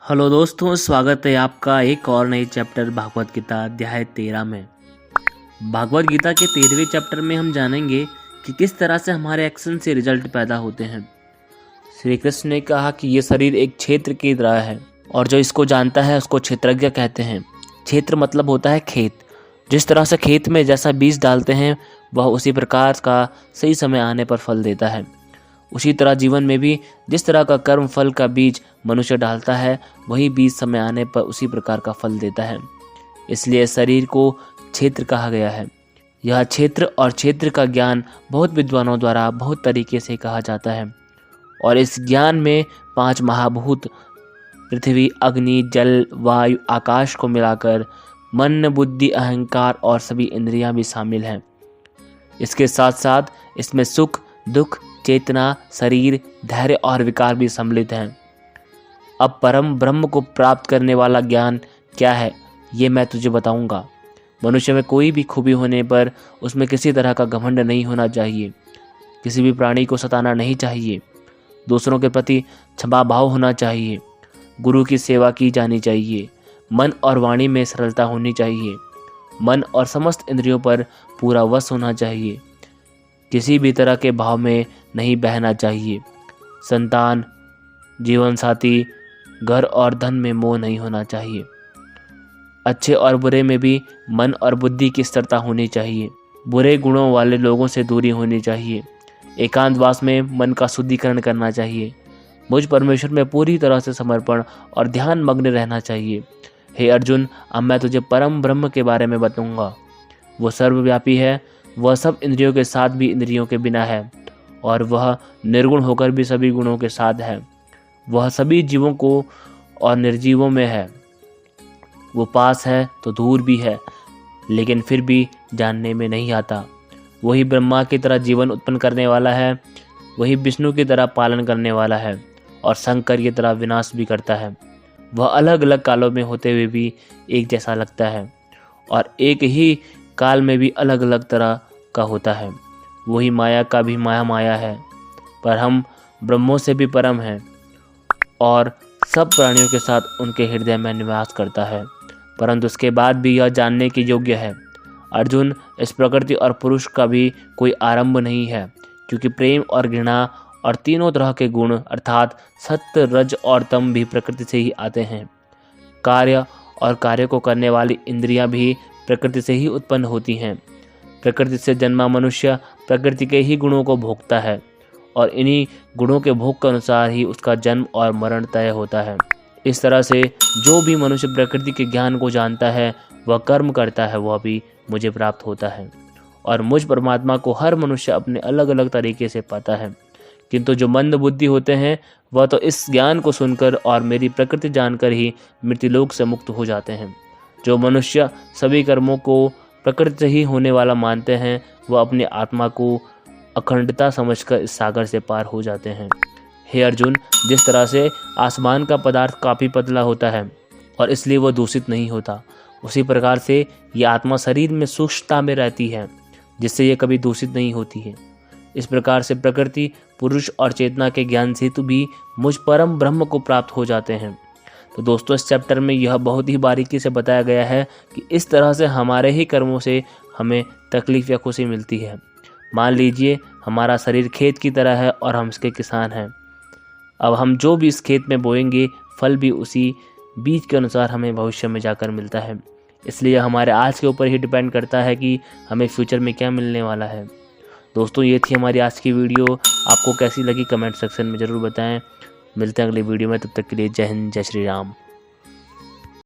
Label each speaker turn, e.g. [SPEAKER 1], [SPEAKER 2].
[SPEAKER 1] Hello दोस्तों, स्वागत है आपका एक और नई चैप्टर भागवत गीता अध्याय 13 में। भागवत गीता के 13वें चैप्टर में हम जानेंगे कि किस तरह से हमारे एक्शन से रिजल्ट पैदा होते हैं। श्री कृष्ण ने कहा कि ये शरीर एक क्षेत्र की तरह है और जो इसको जानता है उसको क्षेत्रज्ञ कहते हैं। क्षेत्र मतलब होता है खेत। जिस तरह से खेत में जैसा बीज डालते हैं वह उसी प्रकार का सही समय आने पर फल देता है। उसी तरह जीवन में भी जिस तरह का कर्म फल का बीज मनुष्य डालता है वही बीज समय आने पर उसी प्रकार का फल देता है। इसलिए शरीर को क्षेत्र कहा गया है। यह क्षेत्र और क्षेत्र का ज्ञान बहुत विद्वानों द्वारा बहुत तरीके से कहा जाता है और इस ज्ञान में 5 महाभूत पृथ्वी, अग्नि, जल, वायु, आकाश को मिलाकर मन, बुद्धि, अहंकार और सभी इंद्रियां भी शामिल हैं। इसके साथ साथ इसमें सुख, दुख, चेतना, शरीर, धैर्य और विकार भी सम्मिलित हैं। अब परम ब्रह्म को प्राप्त करने वाला ज्ञान क्या है ये मैं तुझे बताऊंगा। मनुष्य में कोई भी खूबी होने पर उसमें किसी तरह का घमंड नहीं होना चाहिए। किसी भी प्राणी को सताना नहीं चाहिए। दूसरों के प्रति क्षमा भाव होना चाहिए। गुरु की सेवा की जानी चाहिए। मन और वाणी में सरलता होनी चाहिए। मन और समस्त इंद्रियों पर पूरा वश होना चाहिए। किसी भी तरह के भाव में नहीं बहना चाहिए। संतान, जीवन साथी, घर और धन में मोह नहीं होना चाहिए। अच्छे और बुरे में भी मन और बुद्धि की स्थिरता होनी चाहिए। बुरे गुणों वाले लोगों से दूरी होनी चाहिए। एकांतवास में मन का शुद्धिकरण करना चाहिए। मुझ परमेश्वर में पूरी तरह से समर्पण और ध्यान मग्न रहना चाहिए। हे अर्जुन, अब मैं तुझे परम ब्रह्म के बारे में बताऊंगा। वो सर्वव्यापी है। वह सब इंद्रियों के साथ भी इंद्रियों के बिना है और वह निर्गुण होकर भी सभी गुणों के साथ है। वह सभी जीवों को और निर्जीवों में है। वो पास है तो दूर भी है, लेकिन फिर भी जानने में नहीं आता। वही ब्रह्मा की तरह जीवन उत्पन्न करने वाला है। वही विष्णु की तरह पालन करने वाला है और शंकर की तरह विनाश भी करता है। वह अलग अलग कालों में होते हुए भी एक जैसा लगता है और एक ही काल में भी अलग अलग तरह का होता है। वही माया का भी माया है, पर हम ब्रह्मों से भी परम हैं और सब प्राणियों के साथ उनके हृदय में निवास करता है, परंतु उसके बाद भी यह जानने के योग्य है। अर्जुन, इस प्रकृति और पुरुष का भी कोई आरंभ नहीं है, क्योंकि प्रेम और घृणा और तीनों तरह के गुण अर्थात सत्य, रज और तम भी प्रकृति से ही आते हैं। कार्य और कार्य को करने वाली इंद्रियां भी प्रकृति से ही उत्पन्न होती हैं। प्रकृति से जन्मा मनुष्य प्रकृति के ही गुणों को भोगता है और इन्हीं गुणों के भोग के अनुसार ही उसका जन्म और मरण तय होता है। इस तरह से जो भी मनुष्य प्रकृति के ज्ञान को जानता है वह कर्म करता है, वह भी मुझे प्राप्त होता है और मुझ परमात्मा को हर मनुष्य अपने अलग अलग तरीके से पाता है। किंतु जो मंद बुद्धि होते हैं वह तो इस ज्ञान को सुनकर और मेरी प्रकृति जानकर ही मृत्युलोक से मुक्त हो जाते हैं। जो मनुष्य सभी कर्मों को प्रकृति से ही होने वाला मानते हैं वह अपनी आत्मा को अखंडता समझकर इस सागर से पार हो जाते हैं। हे अर्जुन, जिस तरह से आसमान का पदार्थ काफ़ी पतला होता है और इसलिए वह दूषित नहीं होता, उसी प्रकार से यह आत्मा शरीर में सूक्ष्मता में रहती है जिससे यह कभी दूषित नहीं होती है। इस प्रकार से प्रकृति, पुरुष और चेतना के ज्ञान से तो भी मुझ परम ब्रह्म को प्राप्त हो जाते हैं। तो दोस्तों, इस चैप्टर में यह बहुत ही बारीकी से बताया गया है कि इस तरह से हमारे ही कर्मों से हमें तकलीफ या खुशी मिलती है। मान लीजिए हमारा शरीर खेत की तरह है और हम इसके किसान हैं। अब हम जो भी इस खेत में बोएंगे फल भी उसी बीज के अनुसार हमें भविष्य में जाकर मिलता है। इसलिए हमारे आज के ऊपर ही डिपेंड करता है कि हमें फ्यूचर में क्या मिलने वाला है। दोस्तों, ये थी हमारी आज की वीडियो। आपको कैसी लगी कमेंट सेक्शन में ज़रूर बताएं। मिलते हैं अगले वीडियो में, तब तक के लिए जय हिंद, जय श्री राम।